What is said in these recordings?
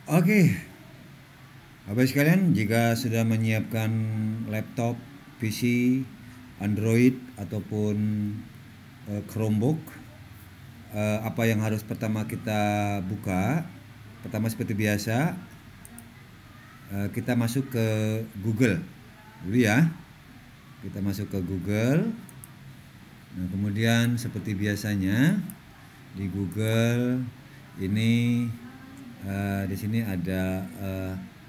Oke, Bapak sekalian, jika sudah menyiapkan laptop, PC, Android ataupun Chromebook, apa yang harus pertama kita buka? Pertama seperti biasa, kita masuk ke Google dulu ya. Kita masuk ke Google. Nah, kemudian seperti biasanya di Google ini di sini ada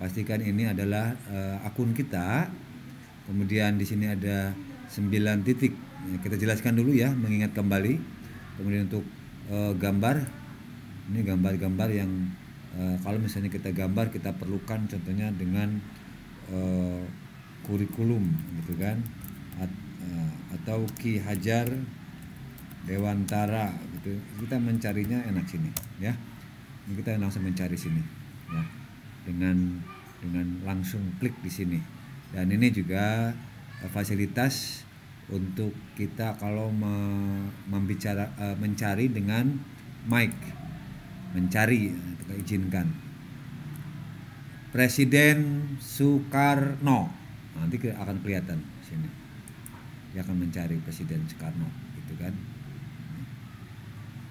pastikan ini adalah akun kita. Kemudian di sini ada 9 titik. Ya, kita jelaskan dulu ya, mengingat kembali. Kemudian untuk gambar, ini gambar-gambar yang kalau misalnya kita gambar, kita perlukan contohnya dengan kurikulum gitu kan, atau Ki Hajar Dewantara gitu. Kita mencarinya enak sini ya. Ini kita langsung mencari sini ya. Dengan langsung klik di sini. Dan ini juga fasilitas untuk kita kalau mencari dengan mic. Mencari, kita izinkan. Presiden Soekarno. Nanti akan kelihatan di sini. Dia akan mencari Presiden Soekarno gitu kan.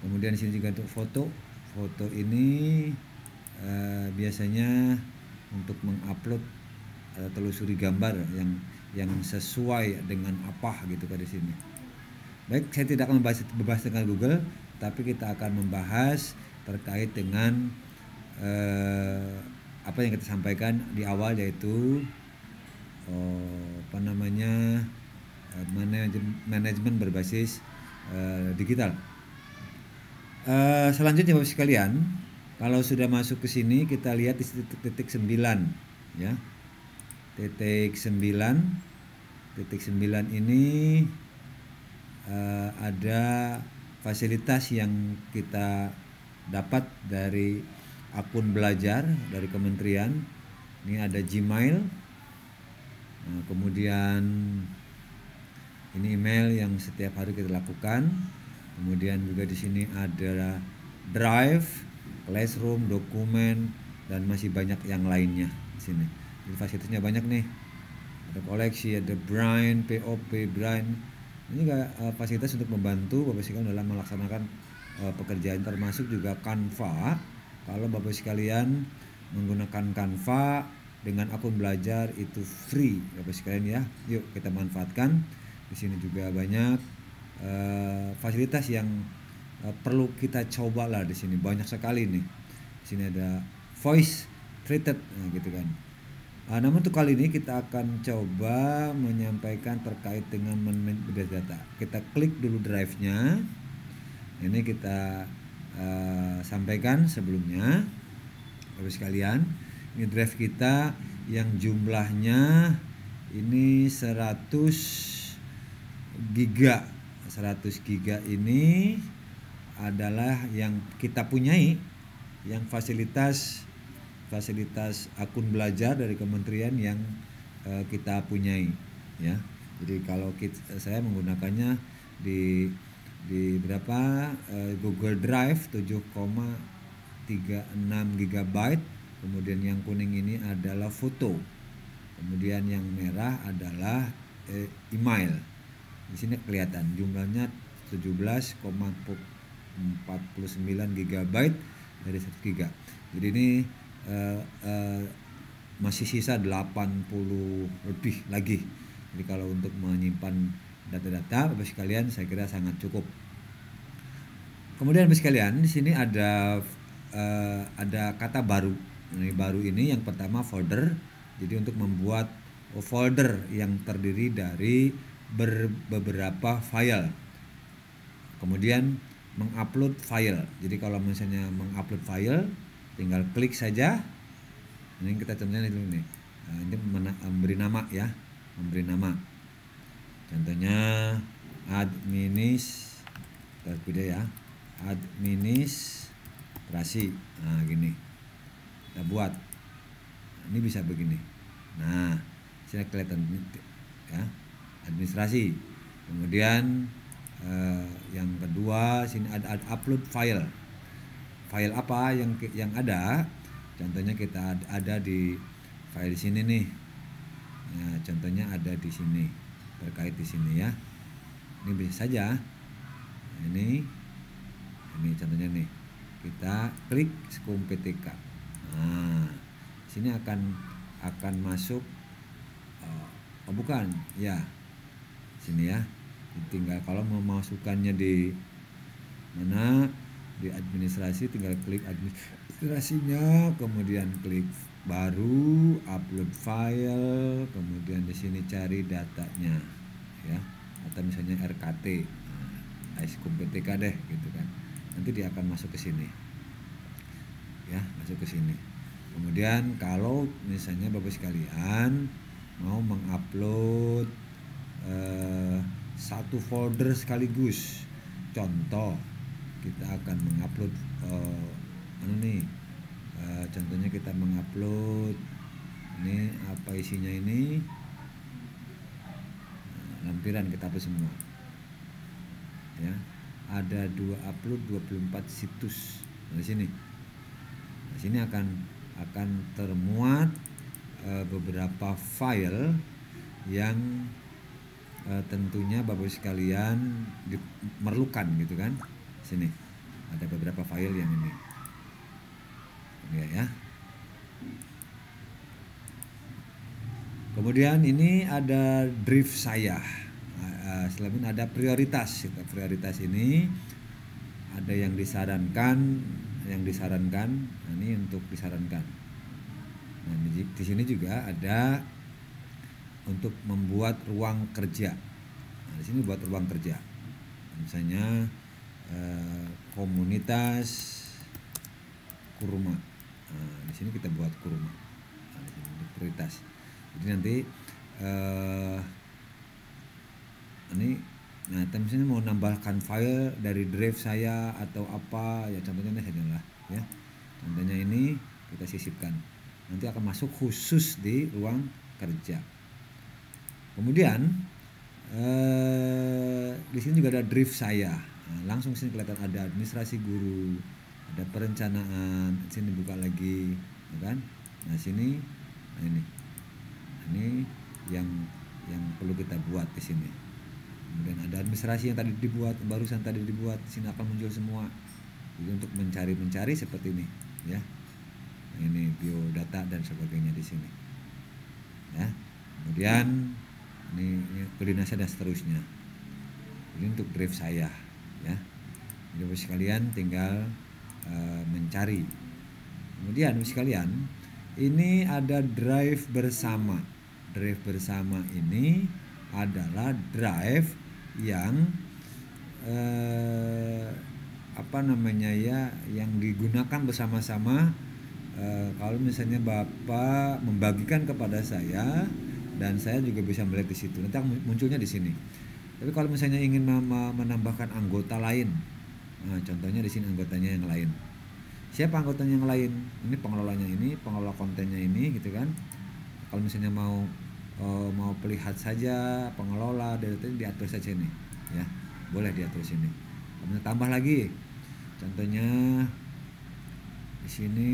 Kemudian di sini juga untuk foto. Foto ini biasanya untuk mengupload atau telusuri gambar yang sesuai dengan apa gitu kan di sini. Baik, saya tidak akan membahas tentang Google, tapi kita akan membahas terkait dengan apa yang kita sampaikan di awal, yaitu manajemen berbasis digital. Selanjutnya Bapak sekalian, kalau sudah masuk ke sini kita lihat di titik 9 ya. Titik 9 ini ada fasilitas yang kita dapat dari akun belajar dari kementerian. Ini ada Gmail. Nah, kemudian ini email yang setiap hari kita lakukan. Kemudian juga di sini ada Drive, Classroom, dokumen, dan masih banyak yang lainnya di sini. Jadi fasilitasnya banyak nih. Ada koleksi, ada Brain, POP, Brain. Ini juga fasilitas untuk membantu Bapak sekalian dalam melaksanakan pekerjaan, termasuk juga Canva. Kalau Bapak sekalian menggunakan Canva dengan akun belajar itu free Bapak sekalian ya. Yuk kita manfaatkan. Di sini juga banyak fasilitas yang perlu kita coba lah di sini, banyak sekali nih. Di sini ada voice treated, gitu kan. Namun untuk kali ini kita akan coba menyampaikan terkait dengan manajemen data. Kita klik dulu drive-nya. Ini kita sampaikan sebelumnya, Bapak sekalian. Ini drive kita yang jumlahnya ini 100 giga. 100 giga ini adalah yang kita punyai, yang fasilitas akun belajar dari kementerian yang kita punyai ya. Jadi kalau saya menggunakannya di berapa Google Drive 7,36 GB. Kemudian yang kuning ini adalah foto. Kemudian yang merah adalah email. Di sini kelihatan jumlahnya 17,49 GB dari 1 GB. Jadi ini masih sisa 80 lebih lagi. Jadi kalau untuk menyimpan data-data Bapak sekalian, saya kira sangat cukup. Kemudian Bapak sekalian, di sini ada kata baru. Ini baru ini yang pertama folder. Jadi untuk membuat folder yang terdiri dari beberapa file. Kemudian mengupload file. Jadi kalau misalnya mengupload file, tinggal klik saja. Ini kita contohnya dulu nih. Ini memberi nama ya, memberi nama. Contohnya administrasi. Nah, gini. Kita buat. Ini bisa begini. Nah, sini kelihatan ya. Administrasi. Kemudian yang kedua sini ada upload file. File apa yang ada? Contohnya kita ada di file di sini nih. Ya, contohnya ada di sini, terkait di sini ya. Ini bisa saja. Ini contohnya nih. Kita klik Skum PTK. Nah, sini akan masuk. Oh bukan, ya sini ya. Tinggal kalau mau masukkannya di mana, di administrasi, tinggal klik administrasinya, kemudian klik baru, upload file, kemudian di sini cari datanya ya, atau misalnya RKT, Skum PTK deh gitu kan. Nanti dia akan masuk ke sini ya, masuk ke sini. Kemudian kalau misalnya Bapak sekalian mau mengupload satu folder sekaligus, contoh kita akan mengupload contohnya kita mengupload ini apa isinya ini, lampiran kita hapus semua ya. Ada upload 24 situs di sini. Di sini akan termuat beberapa file yang tentunya Bapak sekalian memerlukan gitu kan. Sini ada beberapa file yang ini ya. Kemudian ini ada drive saya. Selain ada prioritas. Prioritas ini ada yang disarankan, Nah, ini untuk disarankan. Nah, di sini juga ada untuk membuat ruang kerja. Nah, di sini buat ruang kerja. Misalnya komunitas kurma. Nah, di sini kita buat kurma. Nah, di sini prioritas. Jadi nanti nah, misalnya mau nambahkan file dari drive saya atau apa ya, contohnya ini saja lah ya. Contohnya ini kita sisipkan. Nanti akan masuk khusus di ruang kerja. Kemudian di sini juga ada drive saya. Nah, langsung sini kelihatan ada administrasi guru, ada perencanaan. Sini buka lagi, ya kan? Nah sini, ini yang perlu kita buat di sini. Kemudian ada administrasi yang tadi barusan dibuat. Di sini akan muncul semua. Jadi untuk mencari seperti ini, ya. Ini biodata dan sebagainya di sini. Ya. Kemudian ini koordinasi dan seterusnya. Ini untuk drive saya, ya. Jadi Bapak sekalian tinggal mencari. Kemudian Bapak sekalian, ini ada drive bersama. Drive bersama ini adalah drive yang yang digunakan bersama-sama. Kalau misalnya Bapak membagikan kepada saya dan saya juga bisa melihat di situ, nanti munculnya di sini. Tapi kalau misalnya ingin menambahkan anggota lain, nah contohnya di sini anggotanya yang lain. Siapa anggotanya yang lain? Ini pengelolanya ini, pengelola kontennya ini, gitu kan. Kalau misalnya mau melihat saja pengelola dari itu, diatur saja ini, ya, boleh diatur sini. Kemudian tambah lagi, contohnya di sini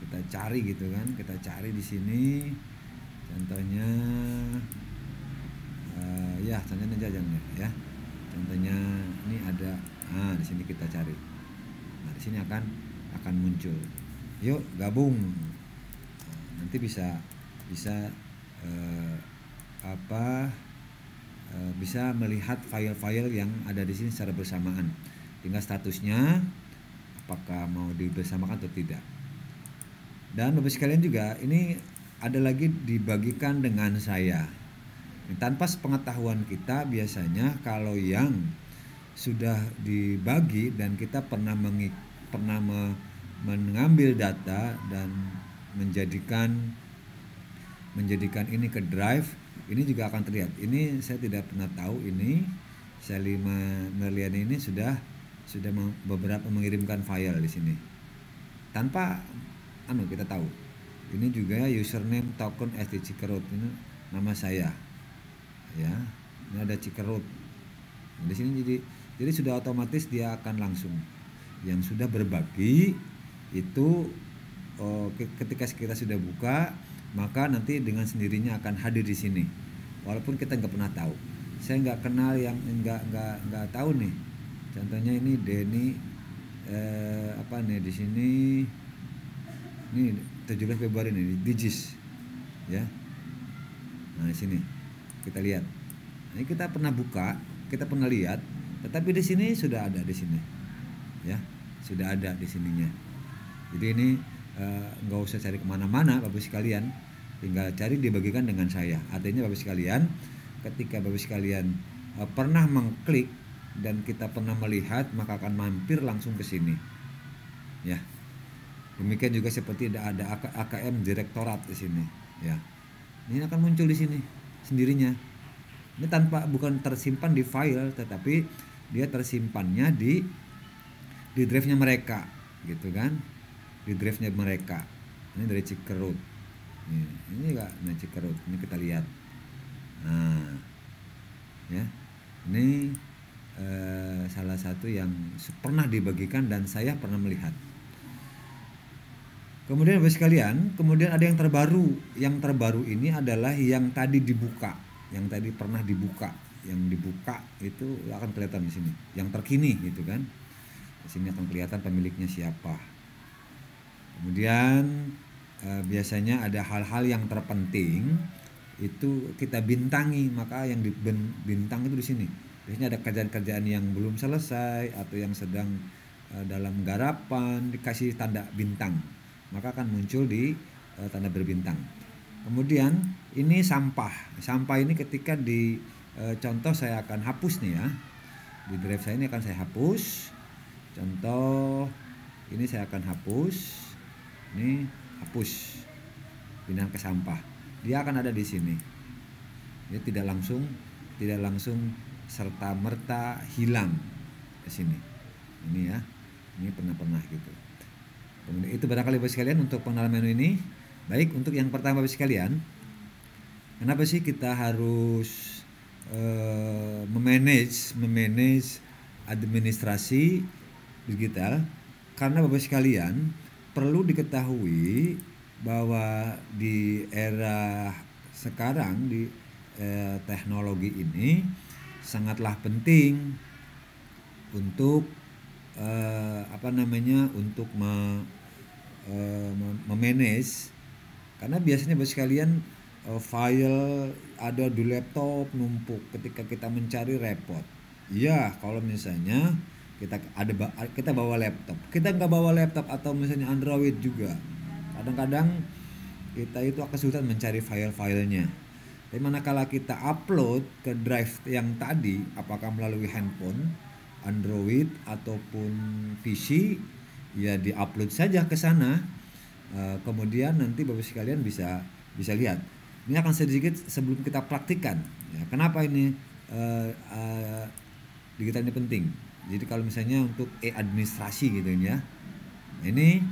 kita cari gitu kan, kita cari di sini, contohnya ya, contohnya aja ya. Contohnya ini ada, di sini kita cari. Nah, di sini akan muncul. Yuk gabung. Nanti bisa bisa melihat file-file yang ada di sini secara bersamaan. Tinggal statusnya apakah mau dibersamakan atau tidak. Dan Bapak sekalian juga ini ada lagi dibagikan dengan saya. Tanpa sepengetahuan kita, biasanya kalau yang sudah dibagi dan kita pernah mengambil data dan menjadikan ini ke drive, ini juga akan terlihat. Ini saya tidak pernah tahu, ini Selima Merliani ini sudah beberapa mengirimkan file di sini tanpa kita tahu. Ini juga username token SD Cikerut, ini nama saya, ya. Ini ada Cikerut. Di sini jadi sudah otomatis dia akan langsung yang sudah berbagi itu ketika kita sudah buka, maka nanti dengan sendirinya akan hadir di sini. Walaupun kita nggak pernah tahu. Saya nggak kenal yang nggak tahu nih. Contohnya ini Denny apa nih di sini. Ini 17 Februari nih Digis. Ya. Nah, di sini kita lihat. Ini kita pernah buka, kita pernah lihat, tetapi di sini sudah ada di sini. Ya, sudah ada di sininya. Jadi ini nggak usah cari kemana-mana Bapak sekalian, tinggal cari dibagikan dengan saya. Artinya Bapak sekalian, ketika Bapak sekalian pernah mengklik dan kita pernah melihat, maka akan mampir langsung ke sini. Ya, demikian juga seperti ada AKM Direktorat di sini. Ya, ini akan muncul di sini sendirinya. Ini bukan tersimpan di file, tetapi dia tersimpannya di drive-nya mereka, gitu kan? Di drive-nya mereka. Ini dari Cikerut. Ini enggak dari Cikerut. Ini kita lihat. Nah, ya. Ini salah satu yang pernah dibagikan dan saya pernah melihat. Kemudian Bapak sekalian, kemudian ada yang terbaru. Yang terbaru ini adalah yang tadi dibuka, yang tadi pernah dibuka. Yang dibuka itu akan kelihatan di sini. Yang terkini gitu kan. Di sini akan kelihatan pemiliknya siapa. Kemudian biasanya ada hal-hal yang terpenting itu kita bintangi, maka yang bintang itu di sini. Biasanya ada kerjaan-kerjaan yang belum selesai atau yang sedang dalam garapan dikasih tanda bintang, maka akan muncul di tanda berbintang. Kemudian ini sampah. Sampah ini ketika di contoh saya akan hapus nih ya. Di drive saya ini akan saya hapus. Contoh ini saya akan hapus. Ini hapus, pindah ke sampah. Dia akan ada di sini. Dia tidak langsung serta merta hilang ke sini. Ini ya, ini pernah gitu. Kemudian itu barangkali Bapak sekalian untuk pengenalan menu ini. Baik, untuk yang pertama Bapak sekalian, kenapa sih kita harus memanage administrasi digital? Karena Bapak sekalian perlu diketahui bahwa di era sekarang, di teknologi ini sangatlah penting untuk untuk memanage, karena biasanya Bapak sekalian file ada di laptop numpuk, ketika kita mencari repot. Ya, kalau misalnya kita bawa laptop, kita nggak bawa laptop atau misalnya Android juga, kadang-kadang kita itu akan kesulitan mencari file-filenya. Tapi manakala kita upload ke drive yang tadi, apakah melalui handphone, Android ataupun PC, ya diupload saja ke sana. Kemudian nanti Bapak sekalian bisa lihat. Ini akan sedikit sebelum kita praktikkan. Ya, kenapa ini digital ini penting? Jadi kalau misalnya untuk administrasi gitu ya, ini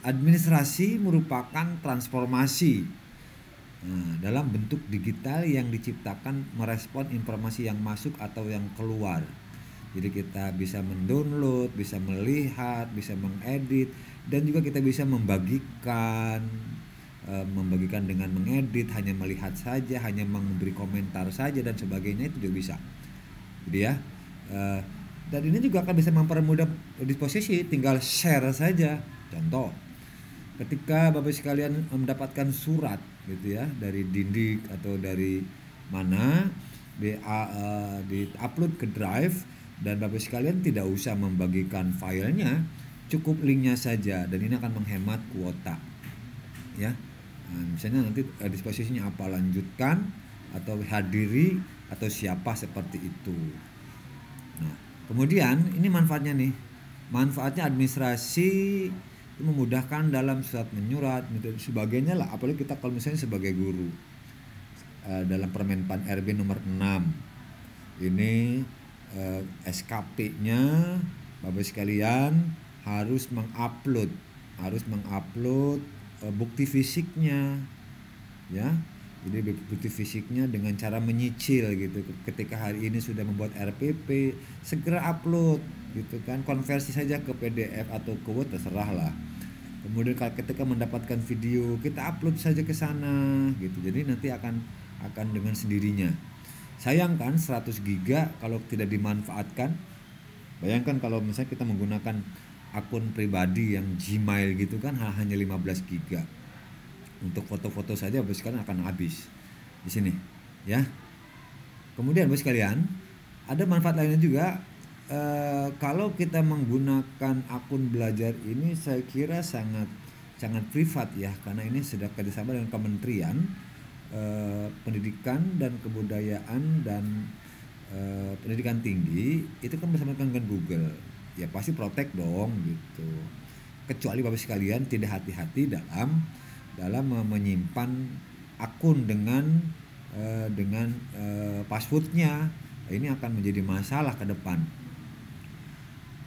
administrasi merupakan transformasi dalam bentuk digital yang diciptakan merespon informasi yang masuk atau yang keluar. Jadi kita bisa mendownload, bisa melihat, bisa mengedit, dan juga kita bisa membagikan dengan mengedit, hanya melihat saja, hanya memberi komentar saja dan sebagainya, itu juga bisa. Jadi ya. Dan ini juga akan bisa mempermudah disposisi, tinggal share saja. Contoh, ketika Bapak sekalian mendapatkan surat gitu ya dari Dindik atau dari mana, di upload ke drive, dan Bapak sekalian tidak usah membagikan filenya, cukup linknya saja, dan ini akan menghemat kuota ya. Nah, misalnya nanti disposisinya apa, lanjutkan atau hadiri atau siapa, seperti itu. Nah, kemudian ini manfaatnya nih. Manfaatnya administrasi itu memudahkan dalam surat menyurat dan sebagainya lah. Apalagi kita kalau misalnya sebagai guru. Dalam Permenpan RB nomor 6. Ini SKP-nya Bapak sekalian harus mengupload bukti fisiknya. Ya. Jadi bukti fisiknya dengan cara menyicil gitu. Ketika hari ini sudah membuat RPP, segera upload gitu kan. Konversi saja ke PDF atau ke Word, terserah lah. Kemudian kalau ketika mendapatkan video, kita upload saja ke sana gitu. Jadi nanti akan dengan sendirinya. Sayangkan 100 giga kalau tidak dimanfaatkan. Bayangkan kalau misalnya kita menggunakan akun pribadi yang Gmail gitu kan, hanya 15 giga. Untuk foto-foto saja Bapak sekalian akan habis di sini, ya. Kemudian Bapak sekalian, ada manfaat lainnya juga. Kalau kita menggunakan akun belajar ini, saya kira sangat privat ya, karena ini sudah kerjasama dengan Kementerian Pendidikan dan Kebudayaan dan Pendidikan Tinggi. Itu kan bersama dengan Google, ya pasti protek dong gitu. Kecuali Bapak sekalian tidak hati-hati dalam menyimpan akun dengan passwordnya, ini akan menjadi masalah ke depan.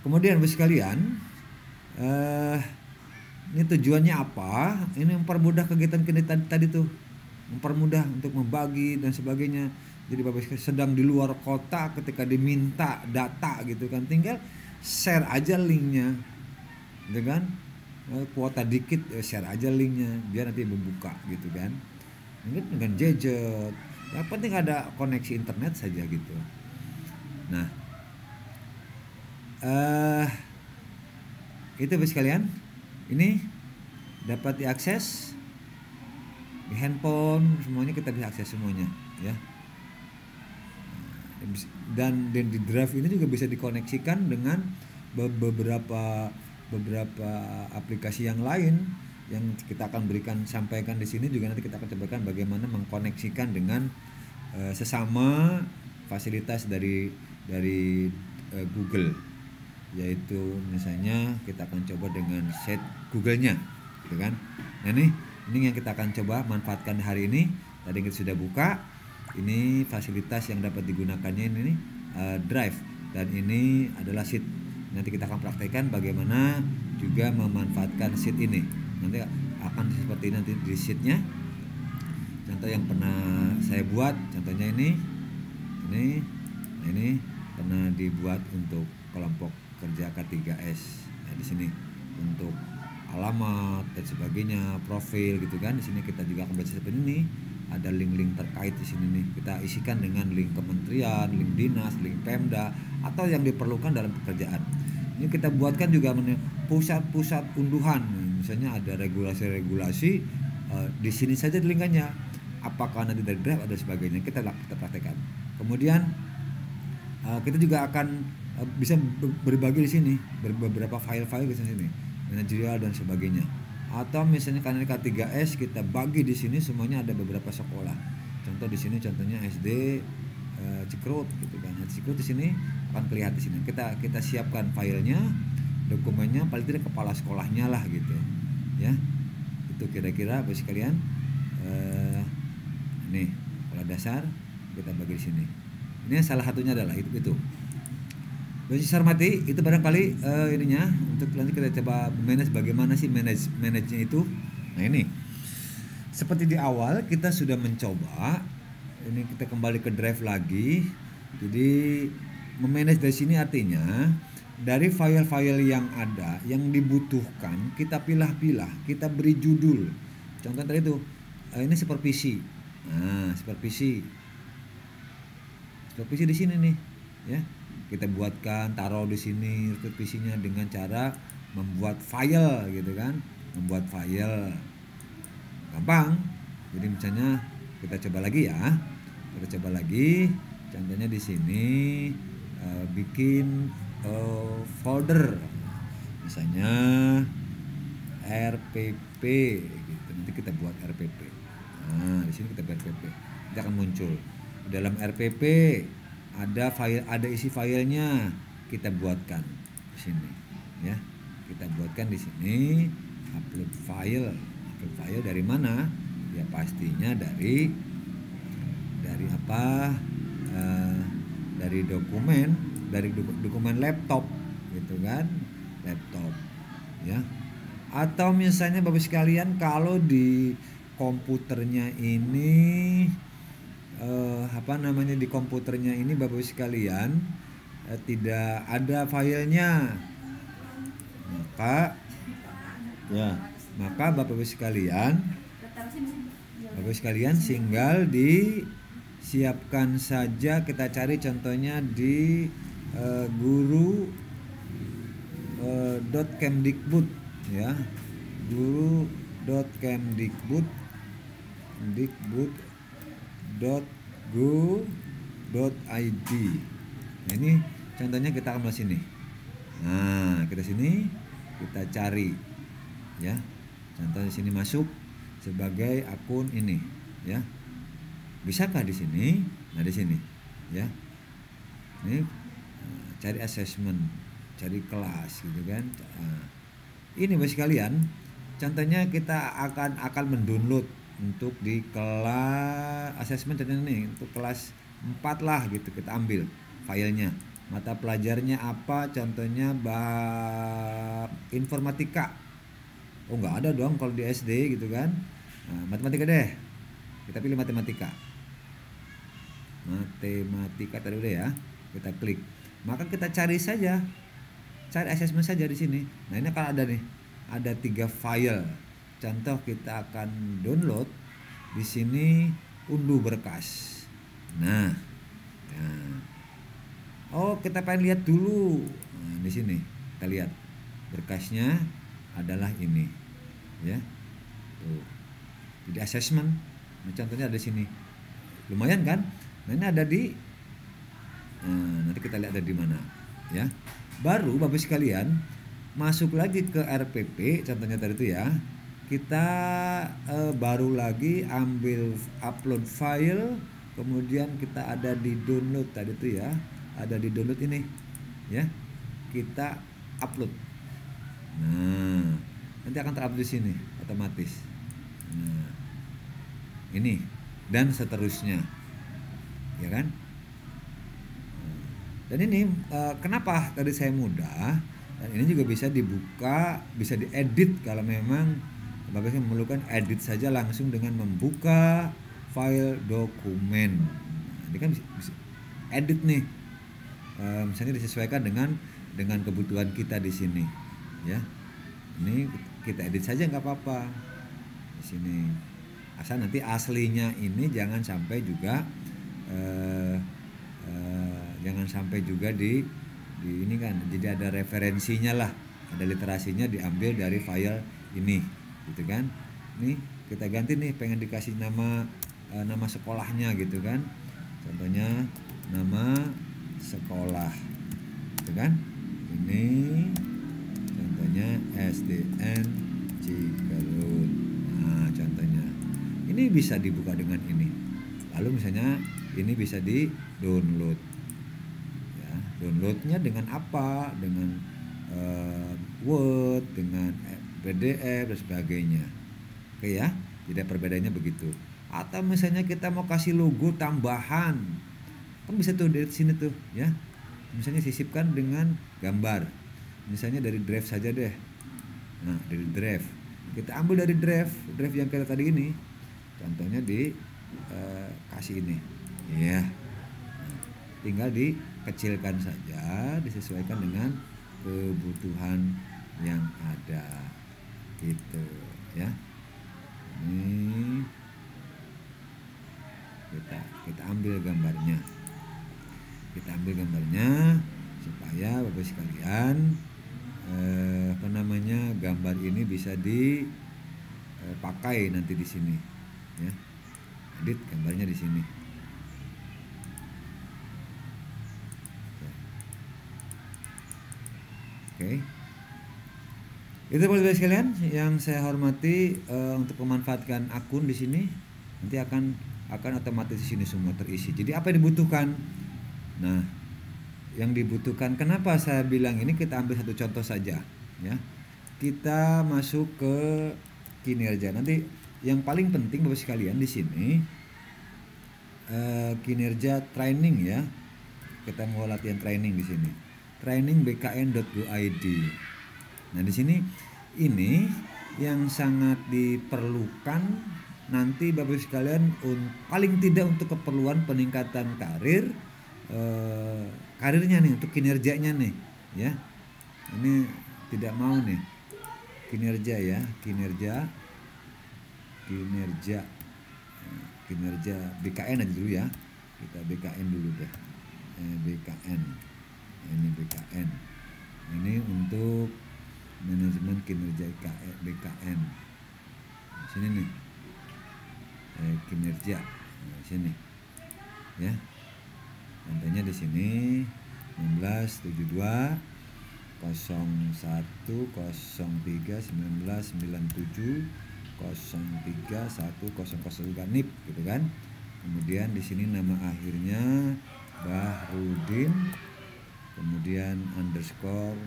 Kemudian Bapak sekalian, ini tujuannya apa? Ini mempermudah kegiatan kita tadi tuh, mempermudah untuk membagi dan sebagainya. Jadi Bapak sekalian sedang di luar kota, ketika diminta data gitu kan, tinggal share aja linknya, gitu kan? Kuota dikit, share aja linknya, biar nanti membuka gitu kan. Mungkin dengan gadget, yang penting ada koneksi internet saja gitu. Nah, itu Bapak sekalian, ini dapat diakses di handphone, semuanya kita bisa akses semuanya ya. Dan di drive ini juga bisa dikoneksikan dengan beberapa aplikasi yang lain yang kita akan sampaikan di sini. Juga nanti kita akan cobakan bagaimana mengkoneksikan dengan sesama fasilitas dari Google, yaitu misalnya kita akan coba dengan set Google-nya gitu kan. Nah ini yang kita akan coba manfaatkan hari ini. Tadi kita sudah buka, ini fasilitas yang dapat digunakannya ini Drive, dan ini adalah Sheet. Nanti kita akan praktekkan bagaimana juga memanfaatkan Sheet ini. Nanti akan seperti nanti di Sheet-nya. Contoh yang pernah saya buat, contohnya ini pernah dibuat untuk kelompok kerja K3S. Nah, di sini untuk alamat dan sebagainya, profil gitu kan. Di sini kita juga akan baca seperti ini. Ada link-link terkait di sini nih. Kita isikan dengan link kementerian, link dinas, link Pemda, atau yang diperlukan dalam pekerjaan. Ini kita buatkan juga pusat-pusat unduhan. Misalnya ada regulasi-regulasi, di sini saja linknya. Apakah nanti dari Drive ada sebagainya, kita praktekkan. Kemudian kita juga akan bisa berbagi di sini beberapa file-file di sini, manajerial dan sebagainya. Atau misalnya karena K3S, kita bagi di sini semuanya ada beberapa sekolah. Contoh di sini contohnya SD Cikrut gitu kan. Cikrut di sini akan kelihatan di sini. Kita siapkan filenya, dokumennya, paling tidak kepala sekolahnya lah gitu. Ya. Itu kira-kira Bapak sekalian. Nih, pola dasar kita bagi di sini. Ini salah satunya adalah itu. Bapak hormati, itu barangkali ininya. Untuk nanti kita coba manage, bagaimana sih manage-nya itu. Nah ini, seperti di awal kita sudah mencoba. Ini kita kembali ke Drive lagi. Jadi memanage dari sini artinya dari file-file yang ada, yang dibutuhkan, kita pilah-pilah, kita beri judul. Contoh tadi itu, ini supervisi. Nah, supervisi di sini nih, ya. Kita buatkan, taruh di sini supervisinya dengan cara membuat file gitu kan. Membuat file gampang. Jadi misalnya kita coba lagi ya. Kita coba lagi. Contohnya di sini bikin folder. Misalnya RPP gitu. Nanti kita buat RPP. Nah, di sini kita buat RPP. Nanti akan muncul. Dalam RPP ada file, ada isi filenya, kita buatkan di sini ya. Kita buatkan di sini upload file dari mana? Ya pastinya dari apa? Dari dokumen laptop gitu kan, laptop ya. Atau misalnya Bapak sekalian, kalau di komputernya ini di komputernya ini Bapak sekalian tidak ada filenya, maka Ya, maka Bapak Ibu sekalian, tinggal disiapkan saja. Kita cari contohnya di guru .kemdikbud ya, guru.kemdikbud dikbud.go.id. Nah, ini contohnya kita akan masuk sini. Nah, kita sini kita cari ya. Contohnya sini masuk sebagai akun ini ya. Bisakah di sini? Nah, di sini ya. Ini cari assessment, cari kelas gitu kan. Nah, ini Bapak sekalian, contohnya kita akan mendownload untuk di kelas assessment. Contohnya nih untuk kelas 4 lah gitu, kita ambil filenya. Mata pelajarnya apa? Contohnya bab informatika. Oh, nggak ada dong kalau di SD gitu kan. Nah, matematika deh. Kita pilih matematika. Matematika tadi udah ya. Kita klik. Maka kita cari saja. Cari assessment saja di sini. Nah, ini kalau ada nih. Ada 3 file. Contoh kita akan download di sini, unduh berkas. Nah. Oh, kita pengen lihat dulu. Nah, di sini kita lihat berkasnya adalah ini, ya. Tuh. Jadi assessment. Nah, contohnya ada di sini. Lumayan kan? Nah, ini ada di. Nanti kita lihat ada di mana, ya. Baru Bapak sekalian masuk lagi ke RPP. Contohnya tadi itu ya. Kita baru lagi ambil upload file. Kemudian kita ada di download tadi itu ya. Ada di download ini ya, kita upload. Nah, nanti akan terupload di sini otomatis. Nah, ini dan seterusnya ya kan. Dan ini kenapa tadi saya mudah, dan ini juga bisa dibuka, bisa diedit kalau memang Bapak memerlukan. Edit saja langsung dengan membuka file dokumen. Nah, ini kan bisa edit nih. Misalnya disesuaikan dengan kebutuhan kita di sini, ya. Ini kita edit saja nggak apa-apa di sini. Asal nanti aslinya ini jangan sampai juga di ini kan. Jadi ada referensinya lah, ada literasinya diambil dari file ini, gitu kan. Ini kita ganti nih, pengen dikasih nama sekolahnya gitu kan. Contohnya nama sekolah, gitu kan. Ini contohnya SDN Cikerut. Nah, contohnya ini bisa dibuka dengan ini. Lalu misalnya ini bisa di download ya. Downloadnya dengan apa? Dengan Word, dengan PDF dan sebagainya. Oke ya, tidak perbedaannya begitu. Atau misalnya kita mau kasih logo tambahan, kan bisa tuh dari sini tuh ya. Misalnya sisipkan dengan gambar. Misalnya dari drive saja deh. Nah, dari drive. Kita ambil dari drive yang kita tadi ini. Contohnya di kasih ini. Ya. Nah, tinggal dikecilkan saja, disesuaikan dengan kebutuhan yang ada. Gitu ya. Ini kita ambil gambarnya. Supaya Bapak sekalian gambar ini bisa dipakai nanti di sini ya. Edit gambarnya di sini. Oke. Itu Bapak sekalian yang saya hormati, untuk memanfaatkan akun di sini nanti akan otomatis di sini semua terisi. Jadi apa yang dibutuhkan? Nah, yang dibutuhkan, kenapa saya bilang ini, kita ambil satu contoh saja ya. Kita masuk ke kinerja. Nanti yang paling penting Bapak sekalian di sini kinerja training ya. Kita mau latihan training di sini. Training bkn.go.id. Nah, di sini ini yang sangat diperlukan nanti Bapak sekalian, paling tidak untuk keperluan peningkatan karirnya nih, untuk kinerjanya nih ya. Ini tidak mau nih kinerja ya, kinerja BKN aja dulu ya, kita BKN dulu deh. BKN, ini BKN, ini untuk manajemen kinerja BKN. Sini nih, kinerja, sini ya, contohnya di sini 1972 01 03 1997 03 1003 NIP gitu kan. Kemudian di sini nama akhirnya Bahrudin, kemudian underscore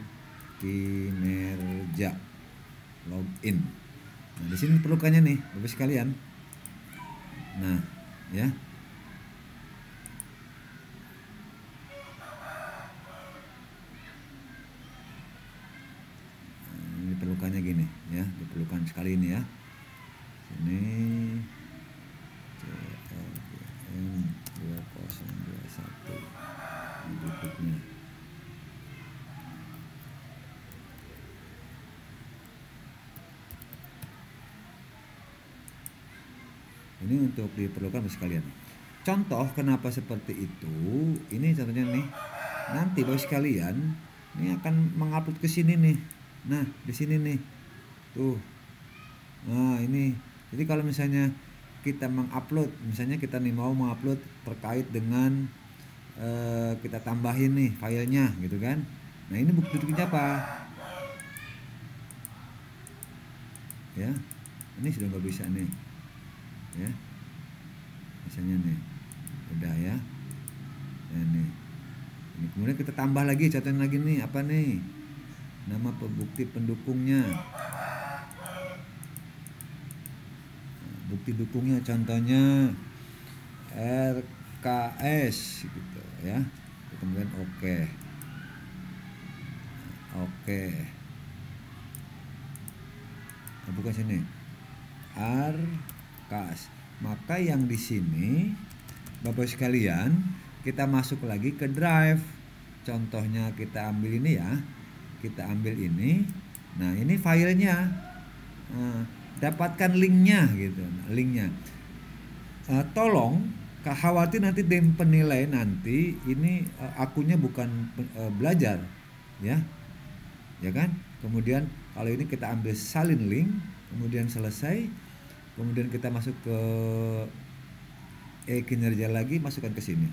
kinerja, login. Nah di sini perlukannya nih Bapak sekalian. Nah ya, ini diperlukannya gini ya, diperlukan sekali ini ya. Ini CLBN 2021 berikutnya. Ini untuk diperlukan sekalian. Contoh kenapa seperti itu, ini contohnya nih. Nanti Bapak sekalian ini akan mengupload ke sini nih. Nah, di sini nih. Tuh. Nah, ini. Jadi kalau misalnya kita mengupload, misalnya kita nih mau mengupload terkait dengan kita tambahin nih filenya gitu kan. Nah, ini buktinya apa? Ya. Ini sudah nggak bisa nih. Ya. Misalnya nih. Udah ya. Nah, nih. Ini kemudian kita tambah lagi, contohin lagi nih, apa nih? Nama bukti pendukungnya. Bukti dukungnya contohnya RKS gitu ya. Kemudian oke. Bukan sini. RKS. Maka yang di sini Bapak sekalian, kita masuk lagi ke drive. Contohnya kita ambil ini ya. Kita ambil ini. Nah, ini filenya. Dapatkan linknya gitu, linknya. Tolong khawatir nanti tim penilai nanti ini akunnya bukan belajar ya kan. Kemudian kalau ini kita ambil salin link, kemudian selesai, kemudian kita masuk ke kinerja lagi, masukkan ke sini.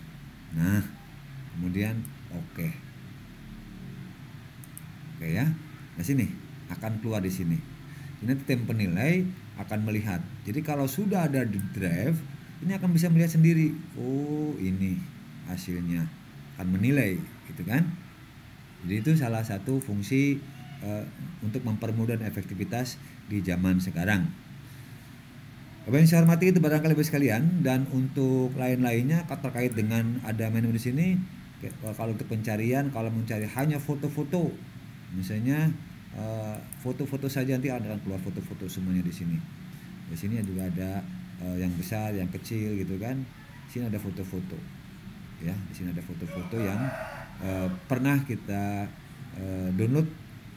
Nah kemudian oke ya. Nah sini akan keluar di sini. Nanti tim penilai akan melihat. Jadi kalau sudah ada di drive, ini akan bisa melihat sendiri. Oh ini hasilnya, akan menilai gitu kan. Jadi itu salah satu fungsi untuk mempermudah efektivitas di zaman sekarang. Bapak yang saya hormati itu barangkali Bapak sekalian. Dan untuk lain-lainnya terkait dengan ada menu di sini. Kalau untuk pencarian, kalau mencari hanya foto-foto, misalnya foto-foto saja, nanti akan keluar foto-foto semuanya di sini. Di sini juga ada yang besar, yang kecil gitu kan. Di sini ada foto-foto. Ya, di sini ada foto-foto yang pernah kita download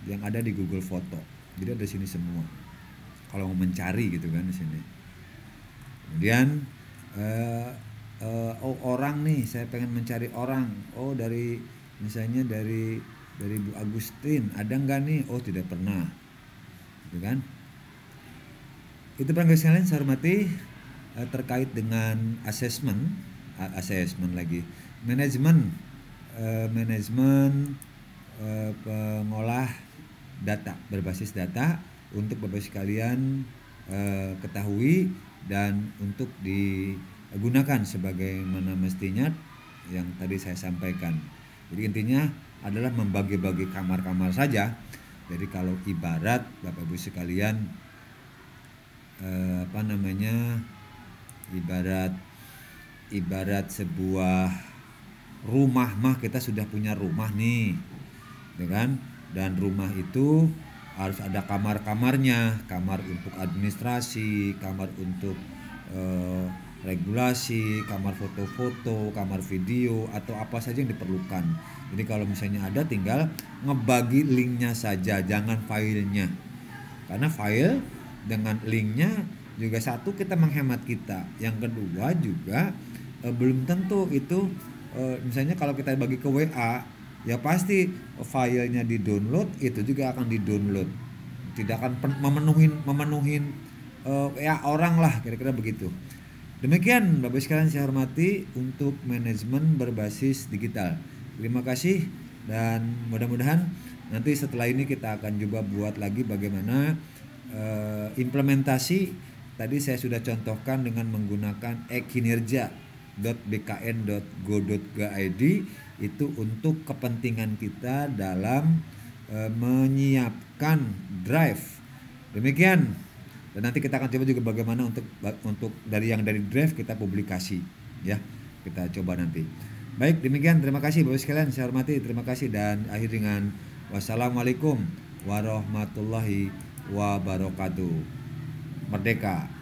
yang ada di Google Foto. Jadi ada di sini semua. Kalau mau mencari gitu kan di sini. Kemudian orang nih, saya pengen mencari orang. Oh dari misalnya dari Bu Agustin, ada nggak nih? Oh tidak pernah, gitu kan? Itu barangkali sekalian saya hormati terkait dengan asesmen lagi, manajemen pengolah data berbasis data untuk Bapak sekalian ketahui dan untuk digunakan sebagaimana mestinya yang tadi saya sampaikan. Jadi intinya adalah membagi-bagi kamar-kamar saja. Jadi kalau ibarat Bapak Ibu sekalian ibarat sebuah rumah mah, kita sudah punya rumah nih, ya kan? Dan rumah itu harus ada kamar-kamarnya, kamar untuk administrasi, kamar untuk regulasi, kamar foto-foto, kamar video, atau apa saja yang diperlukan. Jadi kalau misalnya ada, tinggal ngebagi linknya saja, jangan filenya. karena file dengan linknya juga satu kita menghemat kita, yang kedua juga belum tentu itu misalnya kalau kita bagi ke WA ya pasti filenya di download itu juga akan di download, tidak akan memenuhin WA orang lah, kira-kira begitu. Demikian Bapak sekalian saya hormati untuk manajemen berbasis digital. Terima kasih dan mudah-mudahan nanti setelah ini kita akan coba buat lagi bagaimana implementasi. Tadi saya sudah contohkan dengan menggunakan e-kinerja.bkn.go.id itu untuk kepentingan kita dalam menyiapkan drive. Demikian. Dan nanti kita akan coba juga bagaimana untuk dari drive kita publikasi, ya. Kita coba nanti. Baik, demikian. Terima kasih Bapak sekalian, saya hormati. Terima kasih dan akhir dengan wassalamualaikum warahmatullahi wabarakatuh. Merdeka.